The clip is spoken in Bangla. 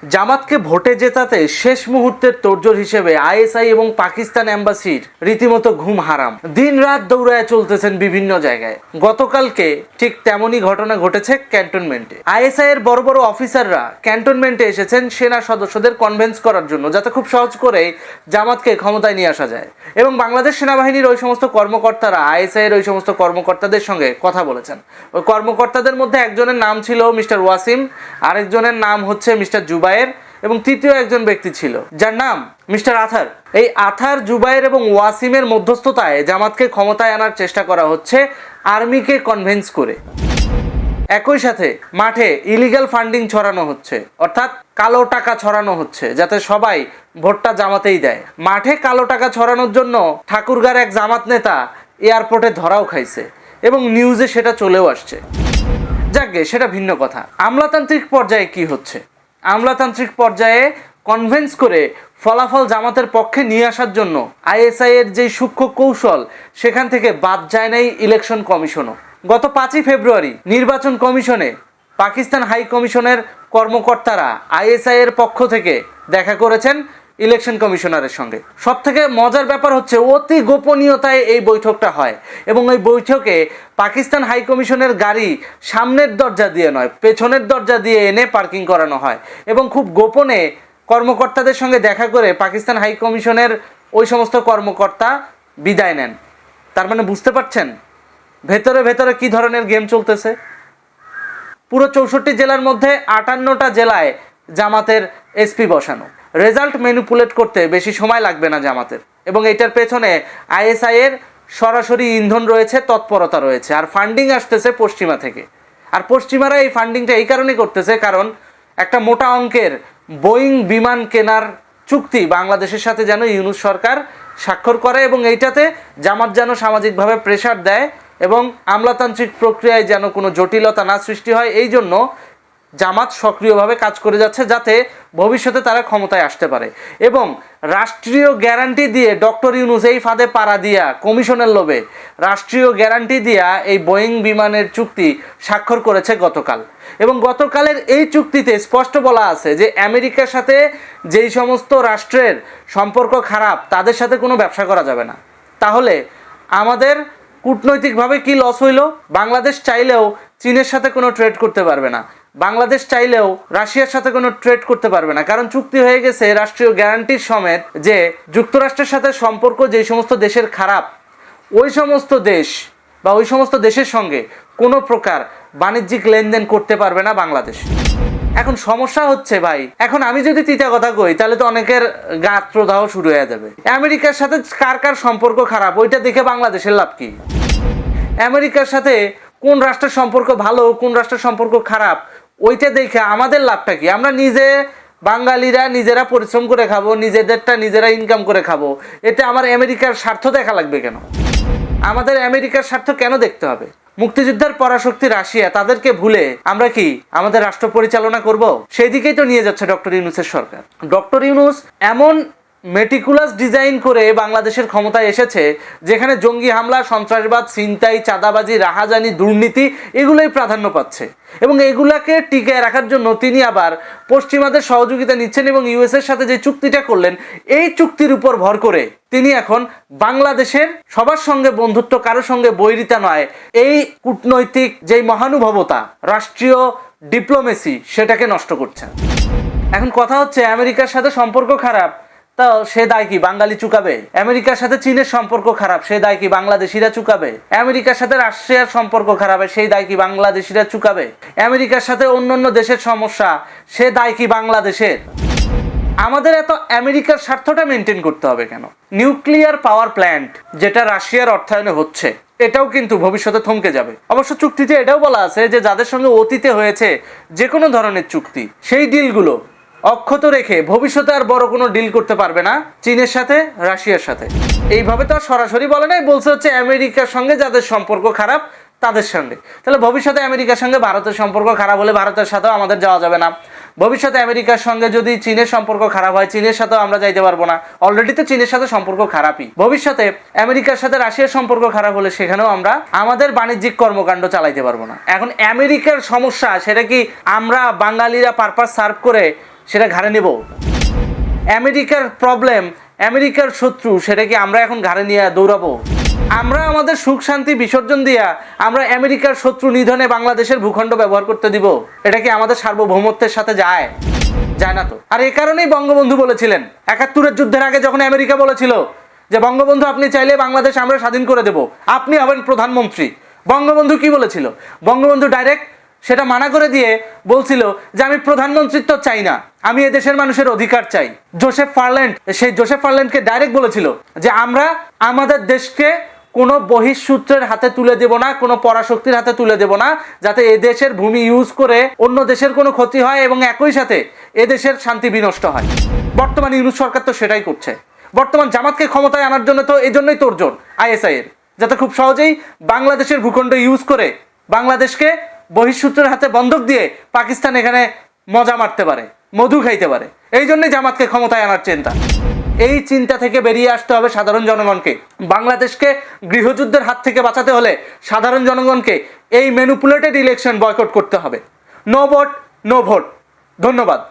জামাতকে ভোটে জেতাতে শেষ মুহূর্তের তোড়জোড় হিসেবে আইএসআই এবং পাকিস্তান এম্বাসির রীতিমতো ঘুম হারাম, দিন রাত দৌড়ায় চলতেছেন বিভিন্ন জায়গায়। গতকালকে ঠিক তেমনই ঘটনা ঘটেছে ক্যান্টনমেন্টে। আইএসআই এর বড় বড় অফিসাররা ক্যান্টনমেন্টে এসেছেন সেনা সদস্যদের কনভিন্স করার জন্য, যাতে খুব সহজ করে জামাতকে ক্ষমতায় নিয়ে আসা যায়। এবং বাংলাদেশ সেনাবাহিনীর ওই সমস্ত কর্মকর্তারা আইএসআই এর ওই সমস্ত কর্মকর্তাদের সঙ্গে কথা বলেছেন। ওই কর্মকর্তাদের মধ্যে একজনের নাম ছিল মিস্টার ওয়াসিম, আরেকজনের নাম হচ্ছে মিস্টার জুবায়ের, এবং তৃতীয় একজন ব্যক্তি ছিল যার নাম মিস্টার আথার। এই আথার, জুবায়ের এবং ওয়াসিমের মধ্যস্থতায় জামাতকে ক্ষমতায় আনার চেষ্টা করা হচ্ছে আর্মিকে কনভিন্স করে। একই সাথে মাঠে ইলিগাল ফান্ডিং ছড়ানো হচ্ছে, অর্থাৎ কালো টাকা ছড়ানো হচ্ছে যাতে সবাই ভোটটা জামাতেই দেয়। মাঠে কালো টাকা ছড়ানোর জন্য ঠাকুরগাঁর এক জামাত নেতা এয়ারপোর্টে ধরাও খাইছে এবং নিউজে সেটা চলেও আসছে। যাকগে, সেটা ভিন্ন কথা। আমলাতান্ত্রিক পর্যায়ে কি হচ্ছে? আমলাতান্ত্রিক পর্যায়ে কনভিন্স করে ফলাফল জামাতের পক্ষে নিয়ে আসার জন্য আইএসআই এর যেই সূক্ষ্ম কৌশল, সেখান থেকে বাদ যায় নাই ইলেকশন কমিশনও। গত 5ই ফেব্রুয়ারি নির্বাচন কমিশনে পাকিস্তান হাই কমিশনের কর্মকর্তারা আইএসআই এর পক্ষ থেকে দেখা করেছেন ইলেকশন কমিশনারের সঙ্গে। সব থেকে মজার ব্যাপার হচ্ছে অতি গোপনীয়তায় এই বৈঠকটা হয়, এবং ওই বৈঠকে পাকিস্তান হাই কমিশনের গাড়ি সামনের দরজা দিয়ে নয়, পেছনের দরজা দিয়ে এনে পার্কিং করানো হয়, এবং খুব গোপনে কর্মকর্তাদের সঙ্গে দেখা করে পাকিস্তান হাই কমিশনের ওই সমস্ত কর্মকর্তা বিদায় নেন। তার মানে বুঝতে পারছেন ভেতরে ভেতরে কি ধরনের গেম চলতেছে। পুরো 64 জেলার মধ্যে 58টা জেলায় জামাতের এসপি বসানো। রেজাল্ট ম্যানিপুলেট করতে বেশি সময় লাগবে না জামাতের, এবং এটার পেছনে আইএসআই এর সরাসরি ইন্ধন রয়েছে, তৎপরতা রয়েছে, আর ফান্ডিং আসতেছে পশ্চিমা থেকে। আর পশ্চিমারা এই ফান্ডিংটা এই কারণেই করতেছে কারণ একটা মোটা অঙ্কের বোয়িং বিমান কেনার চুক্তি বাংলাদেশের সাথে যেন ইউনূস সরকার স্বাক্ষর করে, এবং এইটাতে জামাত যেন সামাজিকভাবে প্রেশার দেয় এবং আমলাতান্ত্রিক প্রক্রিয়ায় যেন কোনো জটিলতা না সৃষ্টি হয়। এই জন্য জামাত সক্রিয়ভাবে কাজ করে যাচ্ছে যাতে ভবিষ্যতে তারা ক্ষমতায় আসতে পারে। এবং রাষ্ট্রীয় গ্যারান্টি দিয়ে ডক্টর ইউনূস এই ফাঁদে পাড়া দিয়া কমিশনের লোভে রাষ্ট্রীয় গ্যারান্টি দিয়া এই বোয়িং বিমানের চুক্তি স্বাক্ষর করেছে গতকাল। এবং গতকালের এই চুক্তিতে স্পষ্ট বলা আছে যে আমেরিকার সাথে যেই সমস্ত রাষ্ট্রের সম্পর্ক খারাপ তাদের সাথে কোনো ব্যবসা করা যাবে না। তাহলে আমাদের কূটনৈতিকভাবে কি লস হইল? বাংলাদেশ চাইলেও চীনের সাথে কোনো ট্রেড করতে পারবে না, বাংলাদেশ চাইলেও রাশিয়ার সাথে কোনো ট্রেড করতে পারবে না, কারণ চুক্তি হয়ে গেছে রাষ্ট্রীয় গ্যারান্টির সমেত যে যুক্তরাষ্ট্রের সাথে সম্পর্ক যেই সমস্ত দেশের খারাপ, ওই সমস্ত দেশ বা ওই সমস্ত দেশের সঙ্গে কোনো প্রকার বাণিজ্যিক লেনদেন করতে পারবে না বাংলাদেশ। এখন সমস্যা হচ্ছে ভাই, এখন আমি যদি তিতা কথা কই তাহলে তো অনেকের গাত্রদাহ শুরু হয়ে যাবে। আমেরিকার সাথে কার কার সম্পর্ক খারাপ ওইটা দেখে বাংলাদেশের লাভ কি? আমেরিকার সাথে কোন রাষ্ট্রের সম্পর্ক ভালো, কোন রাষ্ট্রের সম্পর্ক খারাপ, ওইটা দেখে আমাদের লাভটা কি? আমরা নিজে বাঙালিরা নিজেরা পরিশ্রম করে খাবো, নিজেদেরটা নিজেরা ইনকাম করে খাবো, এতে আমার আমেরিকার স্বার্থ দেখা লাগবে কেন? আমাদের আমেরিকার স্বার্থ কেন দেখতে হবে? মুক্তিযুদ্ধের পরাশক্তি রাশিয়া, তাদেরকে ভুলে আমরা কি আমাদের রাষ্ট্র পরিচালনা করব? সেই দিকেই তো নিয়ে যাচ্ছে ডক্টর ইউনূসের সরকার। ডক্টর ইউনূস এমন মেটিকুলাস ডিজাইন করে বাংলাদেশের ক্ষমতায় এসেছে যেখানে জঙ্গি হামলা, সন্ত্রাসবাদ, ছিনতাই, চাঁদাবাজি, রাহাজানি, দুর্নীতি এগুলোই প্রাধান্য পাচ্ছে, এবং এগুলাকে টিকায় রাখার জন্য তিনি আবার পশ্চিমাদের সহযোগিতা নিচ্ছেন, এবং ইউএসের সাথে যে চুক্তিটা করলেন এই চুক্তির উপর ভর করে তিনি এখন বাংলাদেশের সবার সঙ্গে বন্ধুত্ব, কারোর সঙ্গে বৈরিতা নয়, এই কূটনৈতিক যেই মহানুভবতা, রাষ্ট্রীয় ডিপ্লোমেসি, সেটাকে নষ্ট করছেন। এখন কথা হচ্ছে আমেরিকার সাথে সম্পর্ক খারাপ, তো সে দায় কি বাঙালি চুকাবে? আমেরিকার সাথে চীনের সম্পর্ক খারাপ, সে দায় কি বাংলাদেশিরা চুকাবে? আমেরিকার সাথে রাশিয়ার সম্পর্ক খারাপ, সেই দায় কি বাংলাদেশিরা চুকাবে? আমেরিকার সাথে অন্যান্য দেশের সমস্যা, সে দায় কি বাংলাদেশের? আমাদের এত আমেরিকার স্বার্থটা মেনটেন করতে হবে কেন? নিউক্লিয়ার পাওয়ার প্ল্যান্ট যেটা রাশিয়ার অর্থায়নে হচ্ছে, এটাও কিন্তু ভবিষ্যতে থমকে যাবে। অবশ্য চুক্তিতে এটাও বলা আছে যে যাদের সঙ্গে অতীতে হয়েছে যে কোনো ধরনের চুক্তি, সেই ডিলগুলো অক্ষত রেখে ভবিষ্যতে আর বড় কোনো ডিল করতে পারবে না চীনের সাথে, রাশিয়ার সাথে। এইভাবে তো আর সরাসরি বলে নাই, বলছে হচ্ছে আমেরিকার সঙ্গে যাদের সম্পর্ক খারাপ তাদের সঙ্গে। তাহলে ভবিষ্যতে আমেরিকার সঙ্গে ভারতের সম্পর্ক খারাপ হলে ভারতের সাথেও আমাদের যাওয়া যাবে না। ভবিষ্যতে আমেরিকার সঙ্গে যদি চীনের সম্পর্ক খারাপ হয়, চীনের সাথেও আমরা যাইতে পারবো না। অলরেডি তো চীনের সাথে সম্পর্ক খারাপই। ভবিষ্যতে আমেরিকার সাথে রাশিয়ার সম্পর্ক খারাপ হলে সেখানেও আমরা আমাদের বাণিজ্যিক কর্মকাণ্ড চালাইতে পারবো না। এখন আমেরিকার সমস্যা, সেটা কি আমরা বাঙালিরা পারপাস সার্ভ করে সেটা ঘাড়ে নেব? আমেরিকার প্রবলেম, আমেরিকার শত্রু, সেটা কি আমরা এখন ঘাড়ে নিয়ে দৌড়াবো? আমরা আমাদের সুখ শান্তি বিসর্জন দিয়া আমরা আমেরিকার শত্রু নিধনে বাংলাদেশের ভূখণ্ড ব্যবহার করতে দিব? এটা কি আমাদের সার্বভৌমত্বের সাথে যায়? যায় না তো। আর এই কারণেই বঙ্গবন্ধু বলেছিলেন ৭১-এর যুদ্ধের আগে, যখন আমেরিকা বলেছিল যে বঙ্গবন্ধু আপনি চাইলে বাংলাদেশ আমরা স্বাধীন করে দেব, আপনি হবেন প্রধানমন্ত্রী, বঙ্গবন্ধু কি বলেছিল? বঙ্গবন্ধু ডাইরেক্ট সেটা মানা করে দিয়ে বলছিল যে আমি প্রধানমন্ত্রিত্ব চাই না, আমি এদেশের মানুষের অধিকার চাই। জোসেফ ফার্ল্যান্ডকে ডাইরেক্ট বলেছিল যে আমরা আমাদের দেশকে কোনো বহিঃসূত্রের হাতে তুলে দেব না, কোনো পরাশক্তির হাতে তুলে দেব না, যাতে এদেশের ভূমি ইউজ করে অন্য দেশের কোনো ক্ষতি হয় এবং একই সাথে এদেশের শান্তি বিনষ্ট হয়। বর্তমান ইউনূস সরকার তো সেটাই করছে। বর্তমান জামাতকে ক্ষমতায় আনার জন্য তো এই জন্যই তোড়জোড় আইএসআই এর, যাতে খুব সহজেই বাংলাদেশের ভূখণ্ড ইউজ করে বাংলাদেশকে বহিঃসূত্রের হাতে বন্ধক দিয়ে পাকিস্তান এখানে মজা মারতে পারে, মধু খাইতে পারে। এই জন্যই জামাতকে ক্ষমতায় আনার চিন্তা। এই চিন্তা থেকে বেরিয়ে আসতে হবে সাধারণ জনগণকে। বাংলাদেশকে গৃহযুদ্ধের হাত থেকে বাঁচাতে হলে সাধারণ জনগণকে এই ম্যানিপুলেটেড ইলেকশন বয়কট করতে হবে। No vote, no vote. ধন্যবাদ।